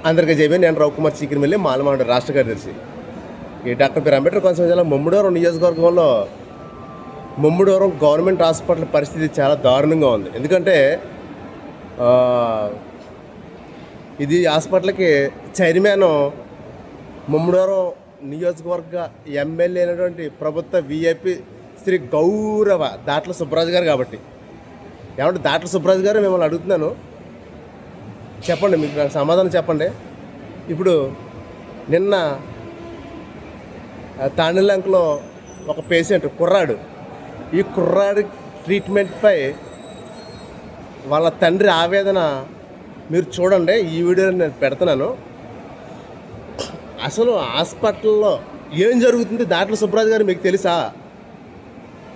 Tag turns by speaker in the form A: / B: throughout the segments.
A: అందరికీ జైబీ. నేను రవికుమార్ చీకిరిమిల్లి, మాలమాడు రాష్ట్ర కార్యదర్శి. ఈ డాక్టర్ బిఆర్ అంబేద్కర్ కోనసీమ జిల్లా ముమ్మడివరం నియోజకవర్గంలో ముమ్మడివరం గవర్నమెంట్ హాస్పిటల్ పరిస్థితి చాలా దారుణంగా ఉంది. ఎందుకంటే ఇది హాస్పిటల్కి చైర్మన్ ముమ్మడివరం నియోజకవర్గ ఎమ్మెల్యే అయినటువంటి ప్రభుత్వ విఐపి శ్రీ గౌరవ దాట్ల సుబ్బరాజు గారు. కాబట్టి ఏమంటే దాట్ల సుబ్బరాజు గారు మిమ్మల్ని అడుగుతున్నాను, చెప్పండి, మీకు నాకు సమాధానం చెప్పండి. ఇప్పుడు నిన్న తాండలంకలో ఒక పేషెంట్ కుర్రాడు, ఈ కుర్రాడి ట్రీట్మెంట్పై వాళ్ళ తండ్రి ఆవేదన మీరు చూడండి. ఈ వీడియో నేను పెడుతున్నాను. అసలు హాస్పిటల్లో ఏం జరుగుతుంది దాట్ల సుబ్బరాజు గారు మీకు తెలుసా?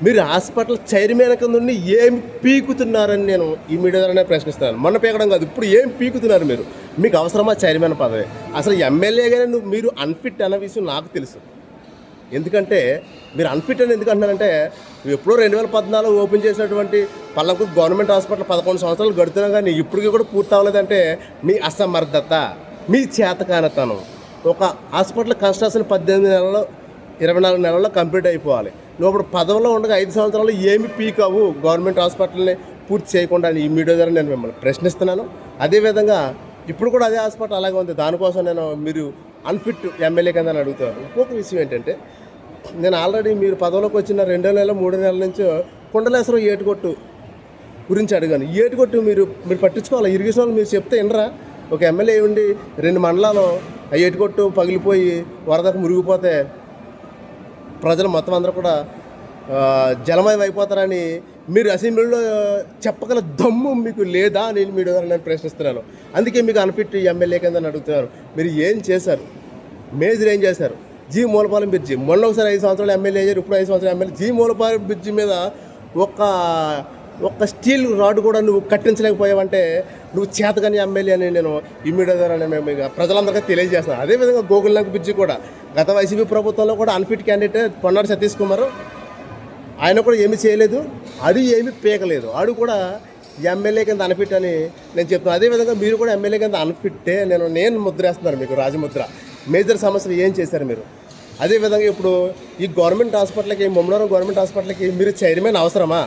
A: మీరు హాస్పిటల్ చైర్మన్ కింద నుండి ఏం పీకుతున్నారని నేను ఈ మీడియా ద్వారానే ప్రశ్నిస్తున్నాను. మొన్న పీకడం కాదు, ఇప్పుడు ఏం పీకుతున్నారు మీరు? మీకు అవసరమా చైర్మన్ పదవి? అసలు ఎమ్మెల్యేగానే మీరు అన్ఫిట్ అన్న విషయం నాకు తెలుసు. ఎందుకంటే మీరు అన్ఫిట్ అని ఎందుకు అంటున్నారంటే, ఎప్పుడో 2014 ఓపెన్ చేసినటువంటి పల్లకు గవర్నమెంట్ హాస్పిటల్ 11 సంవత్సరాలు గడుతున్నా కానీ ఇప్పటికీ కూడా పూర్తి అవ్వలేదంటే మీ అసమర్థత, మీ చేతకానితనం. ఒక హాస్పిటల్ కన్స్ట్రక్షన్ 18 నెలల్లో 24 నెలల్లో కంప్లీట్ అయిపోవాలి. నువ్వు ఇప్పుడు పదవిలో ఉండగా 5 సంవత్సరాలు ఏమి పీక్ అవ్వు గవర్నమెంట్ హాస్పిటల్ని పూర్తి చేయకుండా ఈ మీడియా ద్వారా నేను మిమ్మల్ని ప్రశ్నిస్తున్నాను. అదేవిధంగా ఇప్పుడు కూడా అదే హాస్పిటల్ అలాగే ఉంది. దానికోసం నేను మీరు అన్ఫిట్ ఎమ్మెల్యే కింద అడుగుతాను. ఇంకొక విషయం ఏంటంటే, నేను ఆల్రెడీ మీరు పదవిలోకి వచ్చిన 2 నెలలు 3 నెలల నుంచి కుండలేశ్వరం ఏటుకొట్టు గురించి అడిగాను. ఈ ఏటుకొట్టు మీరు పట్టించుకోవాలి. ఇరిగేషన్ వాళ్ళు మీరు చెప్తే వినరా? ఒక ఎమ్మెల్యే ఉండి 2 మండలాలు ఆ ఏటుకొట్టు పగిలిపోయి వరదకు మురిగిపోతే ప్రజలు మొత్తం అందరూ కూడా జలమయం అయిపోతారని మీరు అసెంబ్లీలో చెప్పగల దమ్ము మీకు లేదా అని మీడియా ద్వారా నేను ప్రశ్నిస్తున్నాను. అందుకే మీకు అన్ఫిట్ ఎమ్మెల్యే కింద అడుగుతున్నారు. మీరు ఏం చేశారు? మేజర్ ఏం చేశారు? జీ మూలపాలెం బ్రిడ్జి మొన్న ఒకసారి 5 సంవత్సరాలు ఎమ్మెల్యే అయ్యారు, ఇప్పుడు 5 సంవత్సరాలు ఎమ్మెల్యే. జీ మూలపాలెం బ్రిడ్జి మీద ఒక్క స్టీల్ రాడ్ కూడా నువ్వు కట్టించలేకపోయావంటే నువ్వు చేతగాని ఎమ్మెల్యే అని నేను ఈ మీడియా ద్వారా మేము ప్రజలందరికీ తెలియజేస్తున్నాను. అదేవిధంగా గోగుల్లంక బ్రిడ్జి కూడా గత వైసీపీ ప్రభుత్వంలో కూడా అన్ఫిట్ క్యాండిడేట్ పొన్నాడు సతీష్ కుమార్, ఆయన కూడా ఏమీ చేయలేదు, అది ఏమీ పీకలేదు, ఆడు కూడా ఎమ్మెల్యే కింద అన్ఫిట్ అని నేను చెప్తున్నాను. అదేవిధంగా మీరు కూడా ఎమ్మెల్యే కింద అన్ఫిట్టే నేను ముద్రేస్తున్నాను మీకు రాజముద్ర. మేజర్ సమస్యలు ఏం చేశారు మీరు? అదేవిధంగా ఇప్పుడు ఈ గవర్నమెంట్ హాస్పిటల్కి, ముమ్మడివరం గవర్నమెంట్ హాస్పిటల్కి మీరు చైర్మన్ అవసరమా?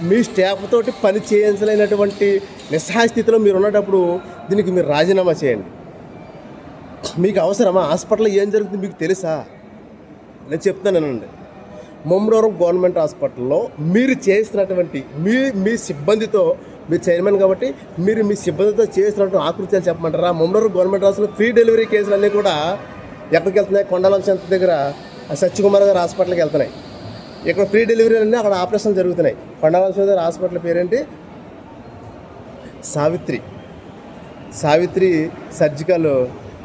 A: మీ స్టాఫ్ తోటి పని చేయించలేనటువంటి నిస్సహాయ స్థితిలో మీరు ఉన్నప్పుడు దీనికి మీరు రాజీనామా చేయండి. మీకు అవసరమా? హాస్పిటల్లో ఏం జరుగుతుంది మీకు తెలుసా? నేను చెప్తానండి. ముమ్మడివరం గవర్నమెంట్ హాస్పిటల్లో మీరు చేసినటువంటి మీ సిబ్బందితో, మీరు చైర్మన్ కాబట్టి మీరు మీ సిబ్బందితో చేసినటువంటి ఆకృత్యాలు చెప్పమంటారా? Mummidivaram government hospital free delivery కేసులు అన్నీ కూడా ఎక్కడికి వెళ్తున్నాయి? కొండలం సెంటర్ దగ్గర సత్యకుమార్ గారు హాస్పిటల్కి వెళ్తున్నాయి. ఇక్కడ ఫ్రీ డెలివరీ అన్నీ అక్కడ ఆపరేషన్లు జరుగుతున్నాయి. కొండలం సెంటర్ హాస్పిటల్ పేరేంటి? సావిత్రి సర్జికల్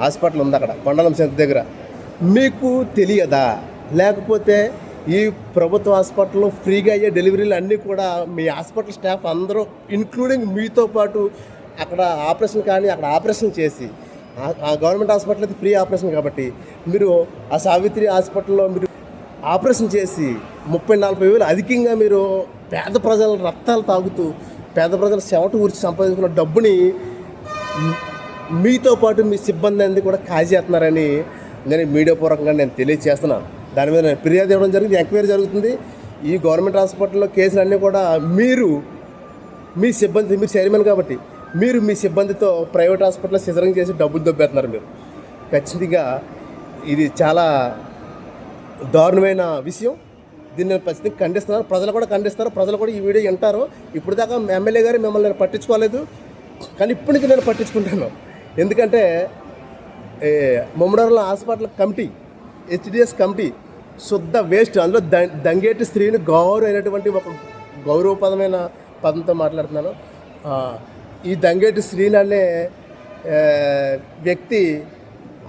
A: హాస్పిటల్ ఉంది అక్కడ కొండలం సెంటర్ దగ్గర. మీకు తెలియదా? లేకపోతే ఈ ప్రభుత్వ హాస్పిటల్లో ఫ్రీగా అయ్యే డెలివరీలు అన్నీ కూడా మీ హాస్పిటల్ స్టాఫ్ అందరూ ఇంక్లూడింగ్ మీతో పాటు అక్కడ ఆపరేషన్ కానీ అక్కడ ఆపరేషన్ చేసి, ఆ గవర్నమెంట్ హాస్పిటల్ అయితే ఫ్రీ ఆపరేషన్ కాబట్టి మీరు ఆ సావిత్రి హాస్పిటల్లో మీరు ఆపరేషన్ చేసి 30-40 వేలు అధికంగా మీరు పేద ప్రజల రక్తాలు తాగుతూ పేద ప్రజల చెమట ఊర్చి సంపాదించుకున్న డబ్బుని మీతో పాటు మీ సిబ్బంది అనేది కూడా కాజేస్తున్నారని నేను మీడియా పూర్వకంగా నేను తెలియజేస్తున్నాను. దాని మీద నేను ఫిర్యాదు ఇవ్వడం జరిగింది, ఎంక్వైరీ జరుగుతుంది. ఈ గవర్నమెంట్ హాస్పిటల్లో కేసులన్నీ కూడా మీరు చైర్మన్ కాబట్టి మీరు మీ సిబ్బందితో ప్రైవేట్ హాస్పిటల్లో సిజరింగ్ చేసి డబ్బులు దొబ్బేస్తున్నారు. మీరు ఖచ్చితంగా ఇది చాలా దారుణమైన విషయం. దీన్ని నేను ఖచ్చితంగా ఖండిస్తున్నాను. ప్రజలు కూడా ఖండిస్తారు, ప్రజలు కూడా ఈ వీడియో వింటారు. ఇప్పుడు దాకా ఎమ్మెల్యే గారు మిమ్మల్ని నేను పట్టించుకోలేదు, కానీ ఇప్పటికి నేను పట్టించుకుంటాను. ఎందుకంటే ముమ్మడివరంలో హాస్పిటల్ కమిటీ, హెచ్డిఎస్ కమిటీ శుద్ధ వేస్ట్. అందులో దంగేటి స్త్రీని అయినటువంటి ఒక గౌరవపదమైన పదంతో మాట్లాడుతున్నాను. ఈ దంగేటి శ్రీని అనే వ్యక్తి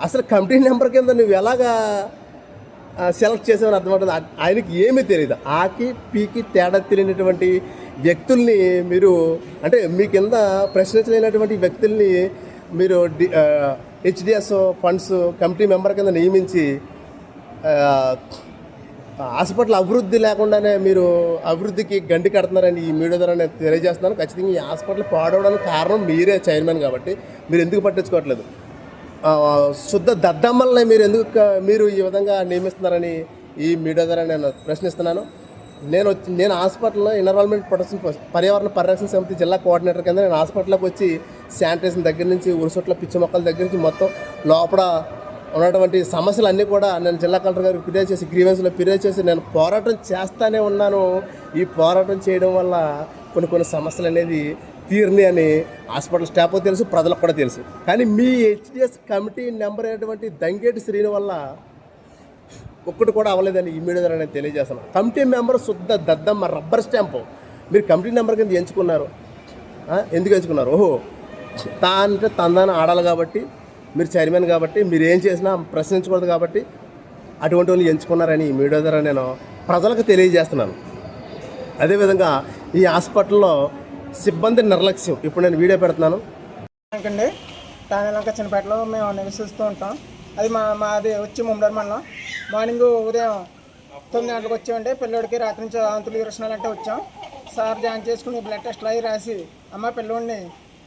A: అసలు కమిటీ నెంబర్ కింద నువ్వు ఎలాగా సెలెక్ట్ చేసామని అర్థమవుతుంది. ఆయనకి ఏమీ తెలియదు. ఆకి పీకి తేడా తెలియనటువంటి వ్యక్తుల్ని మీరు, అంటే మీ కింద ప్రశ్నించలేనటువంటి వ్యక్తుల్ని మీరు హెచ్డిఎస్ ఫండ్స్ కమిటీ మెంబర్ కింద నియమించి హాస్పిటల్ అభివృద్ధి లేకుండానే మీరు అభివృద్ధికి గండి కడుతున్నారని ఈ మీడియా ద్వారా నేను తెలియజేస్తున్నాను. ఖచ్చితంగా ఈ హాస్పిటల్ పాడవడానికి కారణం మీరే చైర్మన్ కాబట్టి మీరు ఎందుకు పట్టించుకోవట్లేదు? శుద్ధ దద్దమ్మల్ని మీరు ఈ విధంగా నియమిస్తున్నారని ఈ మీడియా ద్వారా నేను ప్రశ్నిస్తున్నాను. నేను హాస్పిటల్లో ఎన్విరాన్మెంట్ ప్రొటెక్షన్ పర్యావరణ పరిరక్షణ సమితి జిల్లా కోఆర్డినేటర్ కింద నేను హాస్పిటల్లోకి వచ్చి శానిటైజేషన్ దగ్గర నుంచి ఉరుసొట్ల పిచ్చి మొక్కల దగ్గర నుంచి మొత్తం లోపల ఉన్నటువంటి సమస్యలు అన్నీ కూడా నేను జిల్లా కలెక్టర్ గారికి ఫిర్యాదు చేసి గ్రీవెన్స్లో ఫిర్యాదు చేసి నేను పోరాటం చేస్తూనే ఉన్నాను. ఈ పోరాటం చేయడం వల్ల కొన్ని సమస్యలు అనేది తీరిని అని హాస్పిటల్ స్టాఫ్ తెలుసు, ప్రజలకు కూడా తెలుసు. కానీ మీ హెచ్డిఎస్ కమిటీ నెంబర్ అయినటువంటి దంగేటి శ్రీని వల్ల ఒక్కటి కూడా అవ్వలేదని ఈ మీడియా ద్వారా నేను తెలియజేస్తాను. కమిటీ మెంబర్ శుద్ధ దద్దమ్మ రబ్బర్ స్టాంపు. మీరు కమిటీ నెంబర్ కింద ఎంచుకున్నారు. ఎందుకు ఎంచుకున్నారు? ఓహో అంటే తందాన ఆడాలి కాబట్టి, మీరు చైర్మన్ కాబట్టి, మీరు ఏం చేసినా ప్రశ్నించకూడదు కాబట్టి అటువంటి వాళ్ళు ఎంచుకున్నారని ఈ మీడియా ద్వారా నేను ప్రజలకు తెలియజేస్తున్నాను. అదేవిధంగా ఈ హాస్పిటల్లో సిబ్బంది నిర్లక్ష్యం ఇప్పుడు నేను వీడియో పెడుతున్నాను.
B: అండి తానేలంక చిన్నపేటలో మేము నివసిస్తూ ఉంటాం. అది మాది వచ్చి ముమ్మడి మండలం. మార్నింగ్ ఉదయం 9 గంటలకు వచ్చామండి. పిల్లోడికి రాత్రి నుంచి ఆంతులు విరసనాలంటే వచ్చాం. సార్ జాయిన్ చేసుకుని బ్లడ్ టెస్ట్లు అవి రాసి అమ్మ పిల్లోడిని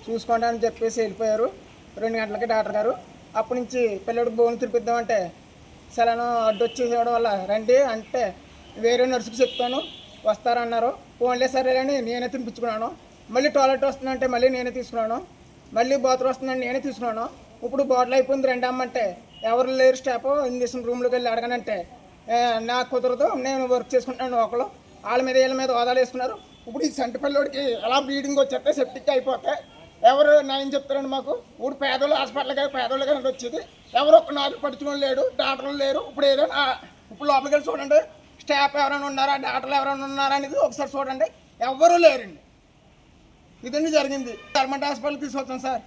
B: చూసుకోండి అని చెప్పేసి వెళ్ళిపోయారు. 2 గంటలకి డాక్టర్ గారు. అప్పటి నుంచి పిల్లోడికి బోన్ తిరిపిద్దామంటే సెలను అడ్డొచ్చేసేయడం వల్ల రండి అంటే వేరే నర్సుకి చెప్తాను వస్తారన్నారు. ఫోన్లే సరే అని నేనే తినిపించుకున్నాను. మళ్ళీ టాయిలెట్ వస్తుందంటే మళ్ళీ నేనే తీసుకున్నాను. మళ్ళీ బాత్రూమ్ వస్తుందంటే నేనే తీసుకున్నాను. ఇప్పుడు బాటిల్ అయిపోయింది రండి అమ్మంటే ఎవరు లేరు స్టాఫ్ ఇంజక్షన్ రూమ్లోకి వెళ్ళి అడగనంటే నాకు కుదరదు, నేను వర్క్ చేసుకుంటాను. ఒకళ్ళు వీళ్ళ మీద హోదాలు వేసుకున్నారు. ఇప్పుడు ఈ సంటి పిల్లోడికి ఎలా బ్లీడింగ్ వచ్చేస్తే సెప్టిక్ అయిపోతే ఎవరు న్యాయం చెప్తారండి మాకు? ఇప్పుడు పేదోళ్ళు హాస్పిటల్కి పేదోళ్ళకి వచ్చేది ఎవరు ఒక్క నాకు పడుచుకొని లేడు, డాక్టర్లు లేరు. ఇప్పుడు ఏదైనా ఇప్పుడు లోపలికి వెళ్ళి చూడండి స్టాఫ్ ఎవరైనా ఉన్నారా, డాక్టర్లు ఎవరైనా ఉన్నారా అనేది ఒకసారి చూడండి. ఎవరూ లేరండి. ఇదండి జరిగింది. గవర్నమెంట్ హాస్పిటల్కి తీసుకొచ్చాను సార్.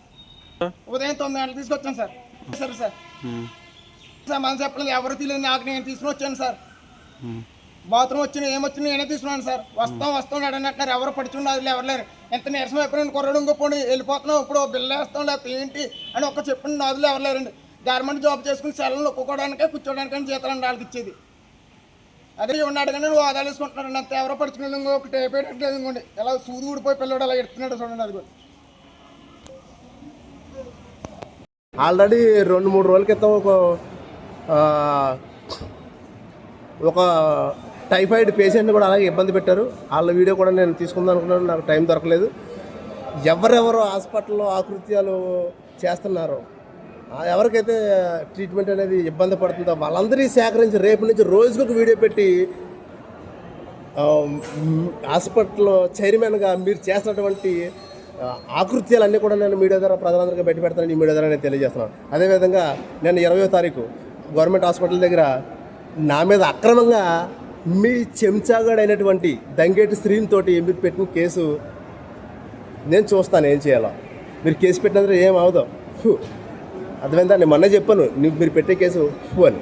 B: ఉదయం 9 గంటలకు తీసుకొచ్చాను సార్. సరే సార్ సమాధానం చెప్పలేదు. ఎవరు తెలియదు నాకు. నేను తీసుకుని వచ్చాను సార్. బాత్రూమ్ వచ్చిన ఏమొచ్చినా నేనే తీసుకున్నాను సార్. వస్తాం అడనంటున్నారు. ఎవరు పడుచుండే అది ఎవరు లేరు. ఎంత నీరసం అయిపోయినా కొరడు ఇంకోపోయి వెళ్ళిపోతున్నాం. ఇప్పుడు బిల్లు వేస్తాం లేకపోతే ఏంటి అని ఒక్క చెప్పండి నాదులు ఎవరు లేరండి. గవర్నమెంట్ జాబ్ చేసుకుని సెలవులు ఒప్పుకోవడానికే కూర్చోడానికని జీతాలండి వాళ్ళకి ఇచ్చేది. అదే ఉన్నాడు కానీ నువ్వు ఆదాలు వేసుకుంటున్నాడు. అంత ఎవరో పడుచుకున్నాడు. ఇంకొకటి అయిపోయేటట్లేదు ఇంకోండి. ఎలా సూది ఊడిపోయి పిల్లడు అలా ఎడుతున్నాడు చూడండి. అది కూడా
A: ఆల్రెడీ 2-3 రోజుల క్రితం ఒక టైఫాయిడ్ పేషెంట్ని కూడా అలాగే ఇబ్బంది పెట్టారు. వాళ్ళ వీడియో కూడా నేను తీసుకుందాం అనుకున్నాను. నాకు టైం దొరకలేదు. ఎవరెవరు హాస్పిటల్లో ఆకృత్యాలు చేస్తున్నారో, ఎవరికైతే ట్రీట్మెంట్ అనేది ఇబ్బంది పడుతుందో వాళ్ళందరినీ సేకరించి రేపు నుంచి రోజుకొక వీడియో పెట్టి హాస్పిటల్లో చైర్మన్గా మీరు చేస్తున్నటువంటి ఆకృత్యాలన్నీ కూడా నేను మీడియా ద్వారా ప్రజలందరికీ బయట పెడతానని ఈ మీడియా ద్వారా నేను తెలియజేస్తున్నాను. అదేవిధంగా నేను 20వ తారీఖు గవర్నమెంట్ హాస్పిటల్ దగ్గర నా మీద అక్రమంగా మీ చెంచాగాడైనటువంటి దంగేటి శ్రీనితోటి మీరు పెట్టిన కేసు నేను చూస్తాను ఏం చేయాలో. మీరు కేసు పెట్టినందుకు ఏం అవదో అర్థమైందా? నేను మొన్న చెప్పాను మీరు పెట్టే కేసు అని.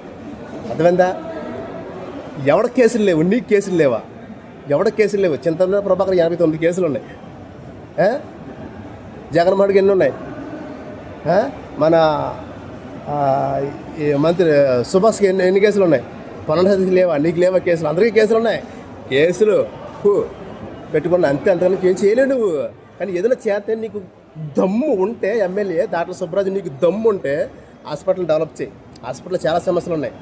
A: అర్థమైందా? ఎవడ కేసులు లేవు, నీకు కేసులు లేవా? ఎవడ కేసులు లేవు. చింతన ప్రభాకర్ 89 కేసులు ఉన్నాయి. జగన్మోహన్కి ఎన్ని ఉన్నాయి? మన మంత్రి సుభాష్కి ఎన్ని కేసులు ఉన్నాయి? పొన్నకి లేవా? నీకు లేవా కేసులు? అందరికీ కేసులు ఉన్నాయి. కేసులు పెట్టుకున్నా అంతే. అంతకన్నా ఏం చేయలేవు నువ్వు. కానీ ఏదైనా చేస్తే నీకు దమ్ము ఉంటే ఎమ్మెల్యే దాంట్లో సుబ్బరాజు నీకు దమ్ము ఉంటే హాస్పిటల్ డెవలప్ చేయి. హాస్పిటల్లో చాలా సమస్యలు ఉన్నాయి.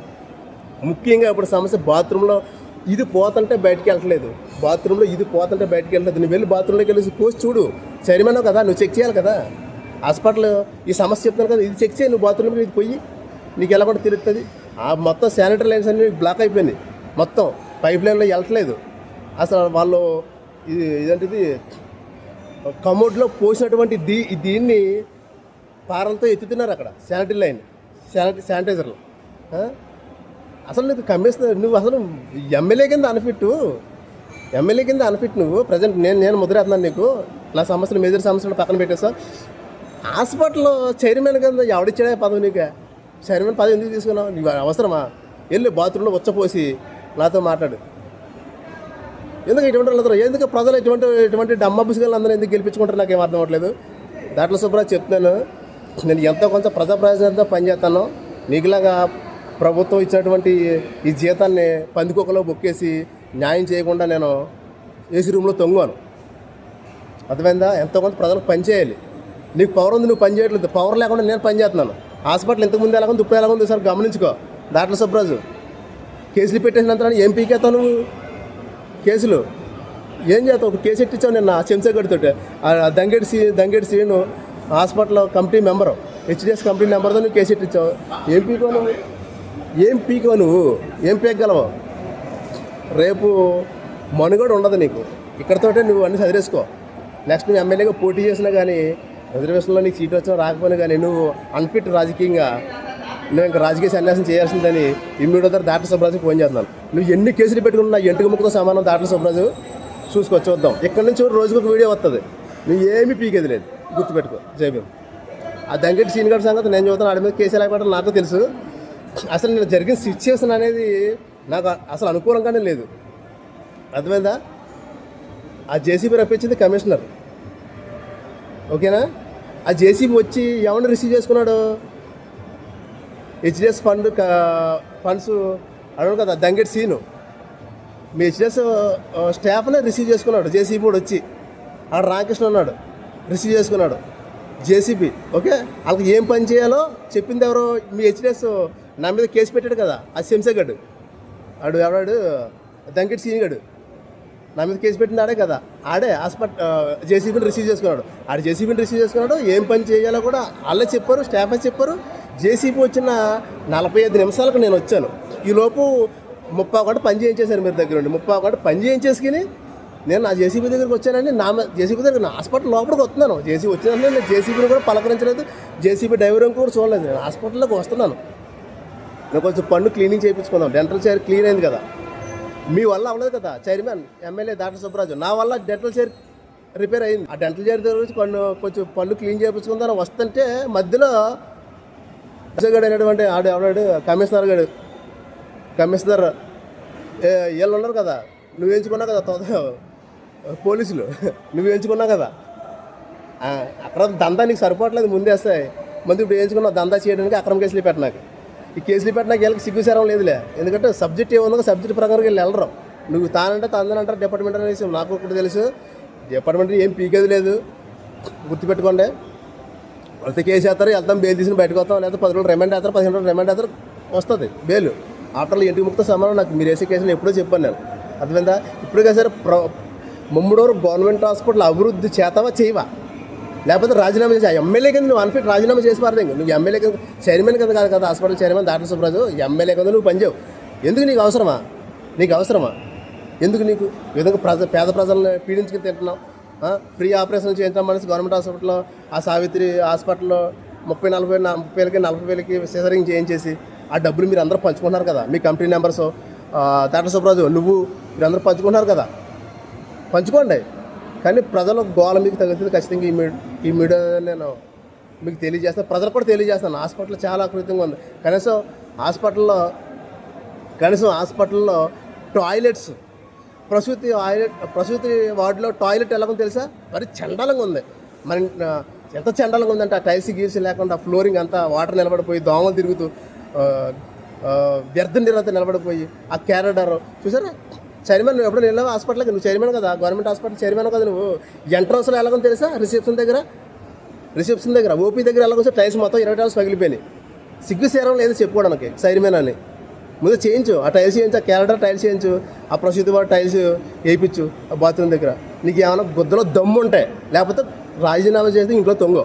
A: ముఖ్యంగా ఇప్పుడు సమస్య బాత్రూంలో ఇది పోతుంటే బయటికి వెళ్ళట్లేదు. బాత్రూంలో ఇది పోతుంటే బయటికి వెళ్ళట్లేదు. నువ్వు వెళ్ళి బాత్రూంలోకి వెళ్ళి పోసి చూడు. చైర్మన్ కదా, నువ్వు చెక్ చేయాలి కదా. హాస్పిటల్ ఈ సమస్య చెప్తున్నాను కదా, ఇది చెక్ చేయి. నువ్వు బాత్రూంలో ఇది పోయి నీకు ఎలా కూడా తిరుగుతుంది. ఆ మొత్తం శానిటరీ లైన్స్ అన్నీ బ్లాక్ అయిపోయింది. మొత్తం పైప్ లైన్లో వెళ్ళట్లేదు. అసలు వాళ్ళు ఇదేంటిది కమోడ్లో పోసినటువంటి దీన్ని పారలతో ఎత్తుతున్నారు అక్కడ శానిటరీ లైన్, శానిటైజర్లు. అసలు నీకు కమిషనర్ నువ్వు అసలు ఎమ్మెల్యే కింద అన్ఫిట్ నువ్వు ప్రజెంట్. నేను ముద్రేస్తున్నాను నీకు. నా సమస్యలు మేజర్ సమస్యలు పక్కన పెట్టేస్తా. హాస్పిటల్లో చైర్మన్ కింద ఎవడిచ్చాడే పదవి నీకు? చైర్మన్ పదవి ఎందుకు తీసుకున్నావు? నీకు అవసరమా? వెళ్ళి బాత్రూంలో ఉచ్చపోసి నాతో మాట్లాడు. ఎందుకు ఇటువంటి వాళ్ళతో ఎందుకు ప్రజలు ఇటువంటి డమ్మ బుసుగలను అందరూ ఎందుకు గెలిపించుకుంటారు నాకేం అర్థం అవ్వట్లేదు. దాంట్లో శుభ్రా చెప్తున్నాను, నేను ఎంతో కొంత ప్రజా ప్రయోజనంతో పనిచేస్తాను. నీకులాగా ప్రభుత్వం ఇచ్చినటువంటి ఈ జీతాన్ని పందికొకలో బొక్కేసి న్యాయం చేయకుండా నేను ఏసీ రూమ్లో తొంగాను. అర్థమైందా? ఎంతో కొంత ప్రజలకు పని చేయాలి. నీకు పవర్ ఉంది, నువ్వు పని చేయట్లేదు. పవర్ లేకుండా నేను పని చేస్తున్నాను. హాస్పిటల్ ఇంతకుముందు ఎలాగుంది, ఇప్పుడు ఎలాగుంది సార్ గమనించుకో. దాంట్లో సుబ్రాజు కేసులు పెట్టేసినంత ఏం పీకేస్తావు నువ్వు? కేసులు ఏం చేస్తావు? ఒక కేసు ఎట్టించావు నిన్న చెంచగడితోటి. దంగేడి Seenu hospital committee member, HDS committee మెంబర్తో నువ్వు కేసు ఎట్టించావు. ఏం పీకో నువ్వు? ఏం పీకగలవు? రేపు మనుగడ ఉండదు నీకు. ఇక్కడతోటే నువ్వు అన్నీ చదివేసుకో. నెక్స్ట్ నువ్వు ఎమ్మెల్యేగా పోటీ చేసినా కానీ, రిజర్వేషన్లో నీకు సీట్ వచ్చినా రాకపోయినా కానీ నువ్వు అన్ఫిట్ రాజకీయంగా, నువ్వు ఇంకా రాజకీయ సన్యాసం చేయాల్సిందని ఇమ్మీడియట్ దాట్ల సుబ్రాజుకి ఫోన్ చేస్తున్నాను. నువ్వు ఎన్ని కేసులు పెట్టుకున్నా ఎంటుక ముక్కతో సమానం దాట్ల సుబ్రాజు. చూద్దాం. ఇక్కడ నుంచి రోజుకు ఒక వీడియో వస్తుంది. నువ్వు ఏమీ పీకేది లేదు, గుర్తుపెట్టుకో. జైబీం ఆ దంగెట్టి సీన్ గారి సంగతి నేను చూద్దాను. ఆడి మీద కేసు లేకపోవడం నాకు తెలుసు. అసలు నేను జరిగిన సిచ్యువేషన్ అనేది నాకు అసలు అనుకూలంగానే లేదు. అర్థమైందా? ఆ జేసీబీ రప్పించింది కమిషనర్, ఓకేనా? ఆ జేసీబీ వచ్చి ఎవరిని రిసీవ్ చేసుకున్నాడు? హెచ్డిఎస్ ఫండ్స్ అడగడు కదా దంగెట్టి సీను. మీ హెచ్డిఎస్ స్టాఫ్నే రిసీవ్ చేసుకున్నాడు జేసీబీ కూడా వచ్చి. అక్కడ రామకృష్ణ ఉన్నాడు, రిసీవ్ చేసుకున్నాడు జేసీబీ. ఓకే, వాళ్ళకి ఏం పని చేయాలో చెప్పింది ఎవరో? మీ హెచ్డిఎస్ నా మీద కేసు పెట్టాడు కదా, ఆ శంసగడ్డు ఎవడాడు, దంగెట్టి సీన్ గడు నా మీద కేసు పెట్టింది ఆడే కదా. ఆడే జేసీబీని రిసీవ్ చేసుకున్నాడు. జేసీబీని రిసీవ్ చేసుకున్నాడు. ఏం పని చేయాలో కూడా వాళ్ళే చెప్పారు, స్టాఫే చెప్పారు. జేసీబీ వచ్చిన 45 నిమిషాలకు నేను వచ్చాను. ఈలోపు 30 గంట పని చేయించేశారు మీరు దగ్గర నుండి. 30 గంట పని చేయించేసుకుని నేను నా జేసీబీ దగ్గరికి వచ్చానండి. జేసీబీ దగ్గర నా హాస్పిటల్ లోపలికి వస్తున్నాను. జేసీబీ వచ్చినంటే నేను జేసీబీని కూడా పలకరించలేదు, జేసీబీ డ్రైవర్ కూడా చూడలేదు. నేను హాస్పిటల్లోకి వస్తున్నాను. నేను కొంచెం పన్ను క్లీనింగ్ చేయించుకుందాం. డెంటల్ చైర్ క్లీన్ అయింది కదా, మీ వల్ల అవ్వలేదు కదా చైర్మన్ ఎమ్మెల్యే దాట్ల సుబ్బరాజు. నా వల్ల డెంటల్ చైర్ రిపేర్ అయింది. ఆ డెంటల్ చైర్ దగ్గర నుంచి కొంచెం పన్ను క్లీన్ చేయించుకుందాం వస్తుంటే మధ్యలో గడు అనేటువంటి ఎవడాడు కమిషనర్ వీళ్ళు ఉన్నారు కదా, నువ్వు ఎంచుకున్నావు కదా పోలీసులు, నువ్వు ఎంచుకున్నావు కదా. అక్కడ దందా నీకు సరిపోవట్లేదు, ముందేస్తాయి. ముందు ఇప్పుడు ఎంచుకున్నావు దందా చేయడానికి అక్రమ కేసులు పెట్టినాక. ఈ కేసులు పెట్టినాక వీళ్ళకి సిగ్గుసారం లేదులే. ఎందుకంటే సబ్జెక్ట్ ఏముందో సబ్జెక్ట్ ప్రకారం వీళ్ళు వెళ్ళరు. నువ్వు తందనంటారు డిపార్ట్మెంట్ అనేసి నాకు ఒకటి తెలుసు. డిపార్ట్మెంట్ ఏం పీకేది లేదు, గుర్తుపెట్టుకోండి. వాళ్ళతో కేసు వేస్తారు, వెళ్తాం, బెయిల్ తీసుకుని బయటకు వస్తాం, లేదా 10 రోజులు రిమాండ్ వేస్తారు, 15 రోజులు రిమాండ్ వేస్తారు, వస్తుంది బెయిల్. ఆఫ్టర్లో ఇంటికి ముక్త సమానం. నాకు మీరు వేసే కేసులు ఎప్పుడో చెప్పాను నేను. అర్థమైందా? ఇప్పుడుగా సరే ముమ్మడోరు గవర్నమెంట్ హాస్పిటల్ అభివృద్ధి చేతావా చేయవా, లేకపోతే రాజీనామా చేసి ఎమ్మెల్యే కింద నువ్వు అన్ఫిట్ రాజీనామా చేసి పారదే. నువ్వు ఎమ్మెల్యే కింద చైర్మన్ కింద కాదు కదా, hospital chairman Datla Subbaraju MLA కింద నువ్వు పనిచేయవు. ఎందుకు నీకు అవసరమా? ఎందుకు నీకు ఈ విధంగా పేద ప్రజలను పీడించుకుని తింటున్నావు? ఫ్రీ ఆపరేషన్ చేయించడం మనసు గవర్నమెంట్ హాస్పిటల్లో, ఆ సావిత్రి హాస్పిటల్లో 30,000కి సిజరింగ్ చేయించేసి ఆ డబ్బులు మీరు అందరూ పంచుకుంటున్నారు కదా, మీ కంపెనీ మెంబర్స్ దాట్ల సుబ్బరాజు నువ్వు మీరందరూ పంచుకుంటున్నారు కదా, పంచుకోండి. కానీ ప్రజల గోళ మీకు తగ్గుతుంది ఖచ్చితంగా. ఈ మీడియా నేను మీకు తెలియజేస్తాను, ప్రజలకు కూడా తెలియజేస్తాను. హాస్పిటల్ చాలా అకృతంగా ఉంది. కనీసం హాస్పిటల్లో టాయిలెట్స్, ప్రసూతి వార్డులో టాయిలెట్ ఎలాగో తెలుసా? మరి చండాలంగా ఉంది. మరి ఎంత చండాలంగా ఉందంటే ఆ టైల్స్ గీల్స్ లేకుండా ఫ్లోరింగ్ అంతా వాటర్ నిలబడిపోయి, దోమలు తిరుగుతూ, వ్యర్థ నీరంతా నిలబడిపోయి, ఆ క్యారిడార్ చూసారా? చైర్మన్ నువ్వు ఎప్పుడు వెళ్ళావు హాస్పిటల్కి? నువ్వు చైర్మన్ కదా, గవర్నమెంట్ హాస్పిటల్ చైర్మన్ కదా నువ్వు. ఎంట్రన్స్లో ఎలాగో తెలుసా? రిసెప్షన్ దగ్గర ఓపీ దగ్గర ఎలాగో టైల్స్ మొత్తం 20 టైల్స్ పగిలిపోయినాయి. సిగ్గు సేరం లేదు చెప్పుకోవడానికి చైర్మన్ అని. ముందు చేయించు, ఆ టైల్స్ చేయించు, ఆ క్యారిడార్ టైల్స్ చేయించు, ఆ ప్రసూతి వాడు టైల్స్ వేయించు ఆ బాత్రూమ్ దగ్గర. నీకు ఏమైనా గుద్దలో దమ్ము ఉంటాయి, లేకపోతే రాజీనామా చేసి ఇంట్లో తొంగో.